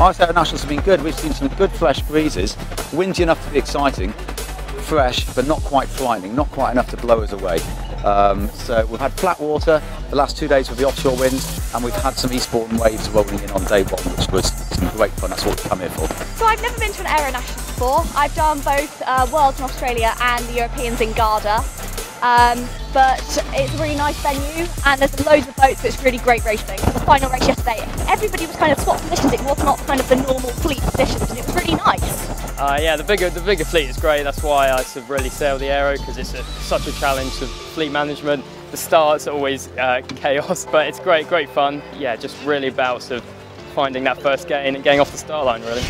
AERO Nationals have been good. We've seen some good fresh breezes, windy enough to be exciting, fresh but not quite frightening, not quite enough to blow us away. So we've had flat water the last 2 days with the offshore winds, and we've had some Eastbourne waves rolling in on day one, which was some great fun. That's what we've come here for. So I've never been to an AERO Nationals before. I've done both Worlds in Australia and the Europeans in Garda. But it's a really nice venue and there's loads of boats, so it's really great racing. For the final race yesterday, everybody was kind of swapped positions. It was not kind of the normal fleet positions, and it was really nice. Yeah, the bigger fleet is great. That's why I sort of really sail the AERO, because it's such a challenge to fleet management. The start's always chaos, but it's great fun. Yeah, just really about sort of finding that first gain and getting off the start line, really.